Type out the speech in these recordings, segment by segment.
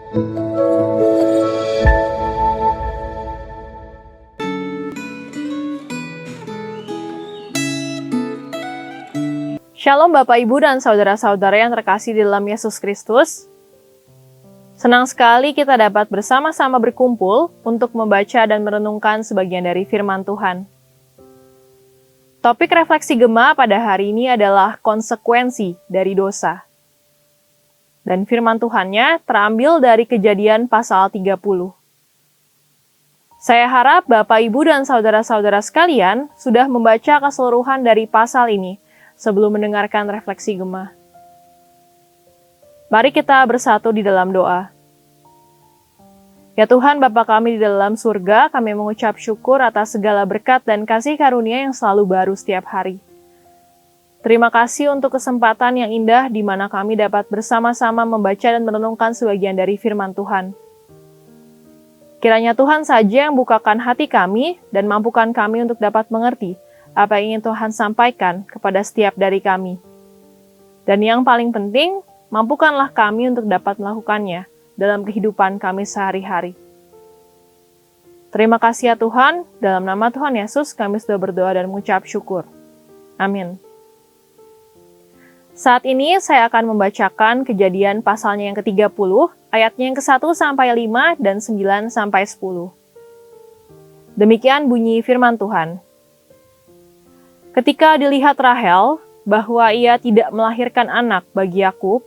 Shalom Bapak Ibu dan saudara-saudara yang terkasih di dalam Yesus Kristus. Senang sekali kita dapat bersama-sama berkumpul untuk membaca dan merenungkan sebagian dari firman Tuhan. Topik refleksi Gema pada hari ini adalah konsekuensi dari dosa. Dan firman Tuhannya terambil dari Kejadian pasal 30. Saya harap Bapak Ibu dan saudara-saudara sekalian sudah membaca keseluruhan dari pasal ini sebelum mendengarkan refleksi Gema. Mari kita bersatu di dalam doa. Ya Tuhan Bapa kami di dalam surga, kami mengucap syukur atas segala berkat dan kasih karunia yang selalu baru setiap hari. Terima kasih untuk kesempatan yang indah di mana kami dapat bersama-sama membaca dan merenungkan sebagian dari firman Tuhan. Kiranya Tuhan saja yang bukakan hati kami dan mampukan kami untuk dapat mengerti apa yang ingin Tuhan sampaikan kepada setiap dari kami. Dan yang paling penting, mampukanlah kami untuk dapat melakukannya dalam kehidupan kami sehari-hari. Terima kasih ya Tuhan, dalam nama Tuhan Yesus kami sudah berdoa dan mengucap syukur. Amin. Saat ini saya akan membacakan Kejadian pasalnya yang ke-30, ayatnya yang ke-1 sampai 5 dan 9 sampai 10. Demikian bunyi firman Tuhan. Ketika dilihat Rahel bahwa ia tidak melahirkan anak bagi Yakub,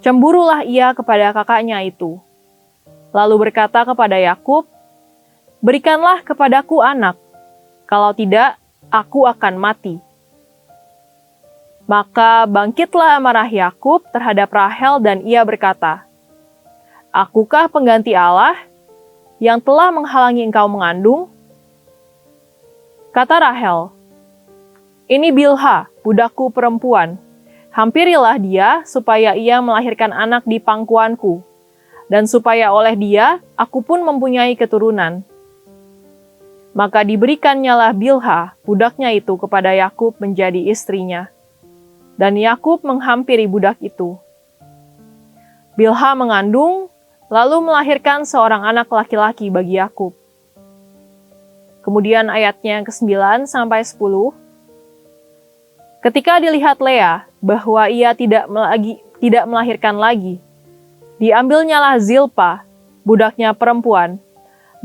cemburulah ia kepada kakaknya itu. Lalu berkata kepada Yakub, "Berikanlah kepadaku anak, kalau tidak, aku akan mati." Maka bangkitlah amarah Yakub terhadap Rahel dan ia berkata, "Akukah pengganti Allah yang telah menghalangi engkau mengandung?" Kata Rahel, "Ini Bilha, budakku perempuan. Hampirilah dia supaya ia melahirkan anak di pangkuanku, dan supaya oleh dia aku pun mempunyai keturunan." Maka diberikannya Bilha, budaknya itu kepada Yakub menjadi istrinya. Dan Yakub menghampiri budak itu. Bilha mengandung, lalu melahirkan seorang anak laki-laki bagi Yakub. Kemudian ayatnya yang ke-9 sampai 10. Ketika dilihat Lea bahwa ia tidak melahirkan lagi, diambilnyalah Zilpa, budaknya perempuan,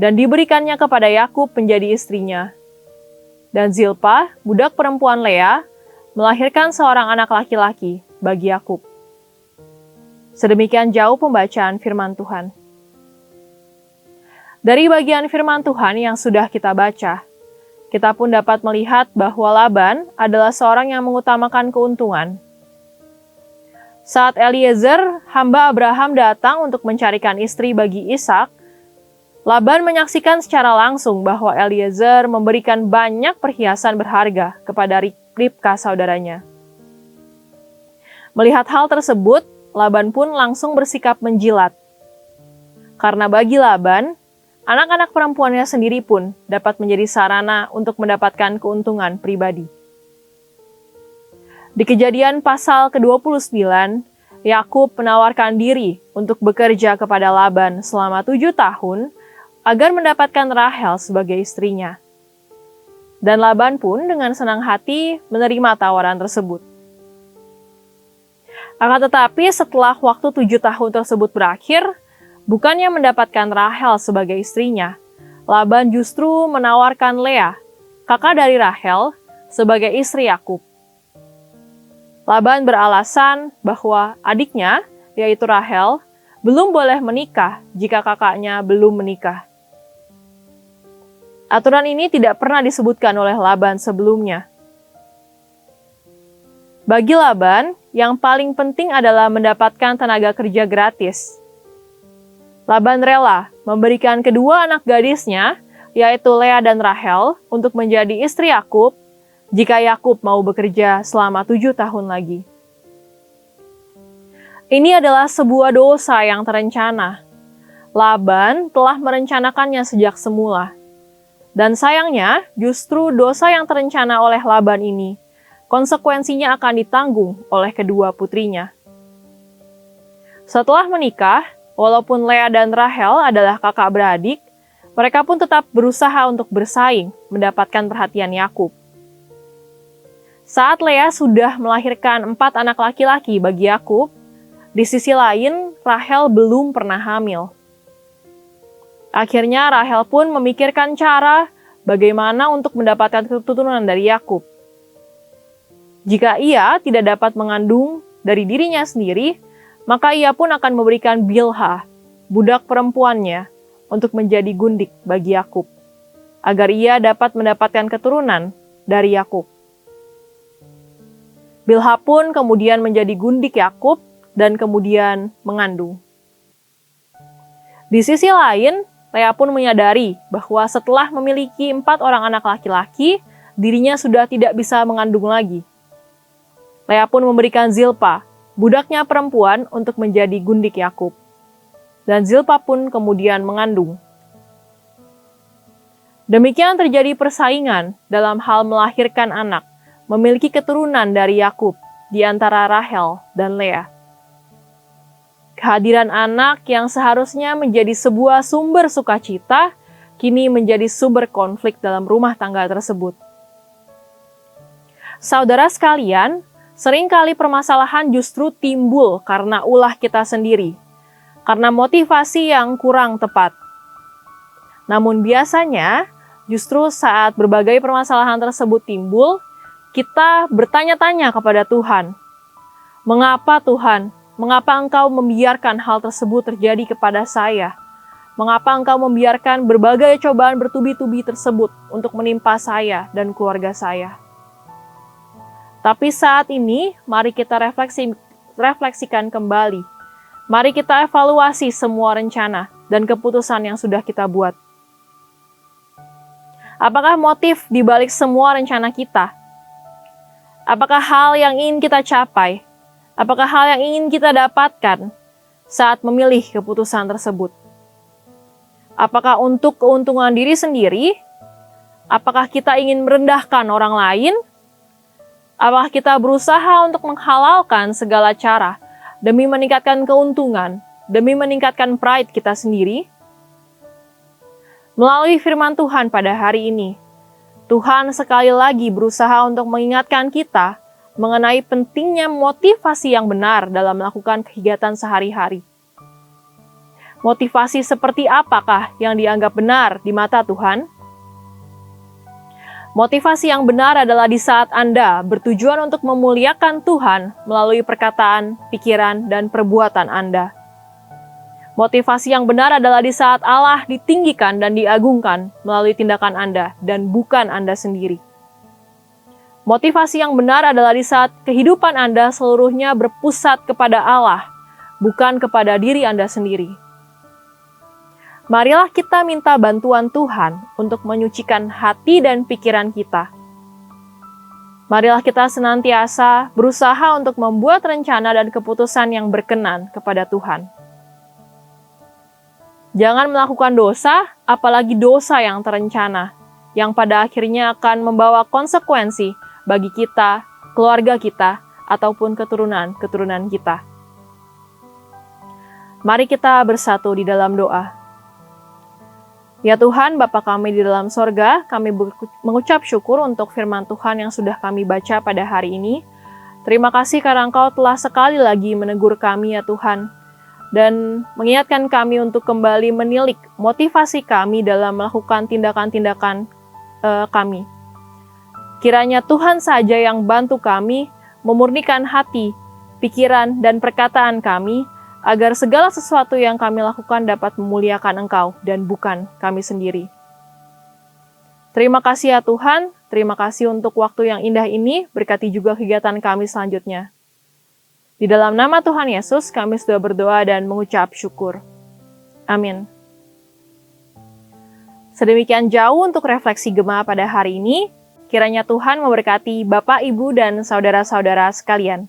dan diberikannya kepada Yakub menjadi istrinya. Dan Zilpa, budak perempuan Lea, melahirkan seorang anak laki-laki bagi Yakub. Sedemikian jauh pembacaan firman Tuhan. Dari bagian firman Tuhan yang sudah kita baca, kita pun dapat melihat bahwa Laban adalah seorang yang mengutamakan keuntungan. Saat Eliezer, hamba Abraham datang untuk mencarikan istri bagi Ishak, Laban menyaksikan secara langsung bahwa Eliezer memberikan banyak perhiasan berharga kepada Ribka saudaranya. Melihat hal tersebut, Laban pun langsung bersikap menjilat. Karena bagi Laban, anak-anak perempuannya sendiri pun dapat menjadi sarana untuk mendapatkan keuntungan pribadi. Di Kejadian pasal ke-29, Yakub menawarkan diri untuk bekerja kepada Laban selama 7 tahun agar mendapatkan Rahel sebagai istrinya. Dan Laban pun dengan senang hati menerima tawaran tersebut. Akan tetapi setelah waktu 7 tahun tersebut berakhir, bukannya mendapatkan Rahel sebagai istrinya, Laban justru menawarkan Lea, kakak dari Rahel, sebagai istri Yakub. Laban beralasan bahwa adiknya, yaitu Rahel, belum boleh menikah jika kakaknya belum menikah. Aturan ini tidak pernah disebutkan oleh Laban sebelumnya. Bagi Laban, yang paling penting adalah mendapatkan tenaga kerja gratis. Laban rela memberikan kedua anak gadisnya, yaitu Lea dan Rahel, untuk menjadi istri Yakub, jika Yakub mau bekerja selama 7 tahun lagi. Ini adalah sebuah dosa yang terencana. Laban telah merencanakannya sejak semula. Dan sayangnya, justru dosa yang terencana oleh Laban ini, konsekuensinya akan ditanggung oleh kedua putrinya. Setelah menikah, Walaupun Lea dan Rahel adalah kakak beradik, mereka pun tetap berusaha untuk bersaing mendapatkan perhatian Yakub. Saat Lea sudah melahirkan 4 anak laki-laki bagi Yakub, di sisi lain Rahel belum pernah hamil. Akhirnya Rahel pun memikirkan cara bagaimana untuk mendapatkan keturunan dari Yakub. Jika ia tidak dapat mengandung dari dirinya sendiri, maka ia pun akan memberikan Bilha, budak perempuannya, untuk menjadi gundik bagi Yakub, agar ia dapat mendapatkan keturunan dari Yakub. Bilha pun kemudian menjadi gundik Yakub dan kemudian mengandung. Di sisi lain, Lea pun menyadari bahwa setelah memiliki 4 orang anak laki-laki, dirinya sudah tidak bisa mengandung lagi. Lea pun memberikan Zilpa, budaknya perempuan, untuk menjadi gundik Yakub. Dan Zilpa pun kemudian mengandung. Demikian terjadi persaingan dalam hal melahirkan anak, memiliki keturunan dari Yakub di antara Rahel dan Lea. Kehadiran anak yang seharusnya menjadi sebuah sumber sukacita, kini menjadi sumber konflik dalam rumah tangga tersebut. Saudara sekalian, seringkali permasalahan justru timbul karena ulah kita sendiri, karena motivasi yang kurang tepat. Namun biasanya, justru saat berbagai permasalahan tersebut timbul, kita bertanya-tanya kepada Tuhan, "Mengapa Tuhan? Mengapa Engkau membiarkan hal tersebut terjadi kepada saya? Mengapa Engkau membiarkan berbagai cobaan bertubi-tubi tersebut untuk menimpa saya dan keluarga saya?" Tapi saat ini, mari kita refleksikan kembali. Mari kita evaluasi semua rencana dan keputusan yang sudah kita buat. Apakah motif di balik semua rencana kita? Apakah hal yang ingin kita capai? Apakah hal yang ingin kita dapatkan saat memilih keputusan tersebut? Apakah untuk keuntungan diri sendiri? Apakah kita ingin merendahkan orang lain? Apakah kita berusaha untuk menghalalkan segala cara demi meningkatkan keuntungan, demi meningkatkan pride kita sendiri? Melalui firman Tuhan pada hari ini, Tuhan sekali lagi berusaha untuk mengingatkan kita mengenai pentingnya motivasi yang benar dalam melakukan kegiatan sehari-hari. Motivasi seperti apakah yang dianggap benar di mata Tuhan? Motivasi yang benar adalah di saat Anda bertujuan untuk memuliakan Tuhan melalui perkataan, pikiran, dan perbuatan Anda. Motivasi yang benar adalah di saat Allah ditinggikan dan diagungkan melalui tindakan Anda dan bukan Anda sendiri. Motivasi yang benar adalah di saat kehidupan Anda seluruhnya berpusat kepada Allah, bukan kepada diri Anda sendiri. Marilah kita minta bantuan Tuhan untuk menyucikan hati dan pikiran kita. Marilah kita senantiasa berusaha untuk membuat rencana dan keputusan yang berkenan kepada Tuhan. Jangan melakukan dosa, apalagi dosa yang terencana, yang pada akhirnya akan membawa konsekuensi bagi kita, keluarga kita, ataupun keturunan-keturunan kita. Mari kita bersatu di dalam doa. Ya Tuhan, Bapa kami di dalam sorga, kami mengucap syukur untuk firman Tuhan yang sudah kami baca pada hari ini. Terima kasih karena Engkau telah sekali lagi menegur kami ya Tuhan, dan mengingatkan kami untuk kembali menilik motivasi kami dalam melakukan tindakan-tindakan kami. Kiranya Tuhan saja yang bantu kami memurnikan hati, pikiran, dan perkataan kami, agar segala sesuatu yang kami lakukan dapat memuliakan Engkau dan bukan kami sendiri. Terima kasih ya Tuhan, terima kasih untuk waktu yang indah ini, berkati juga kegiatan kami selanjutnya. Di dalam nama Tuhan Yesus, kami sudah berdoa dan mengucap syukur. Amin. Sedemikian jauh untuk refleksi Gema pada hari ini, kiranya Tuhan memberkati Bapak, Ibu, dan saudara-saudara sekalian.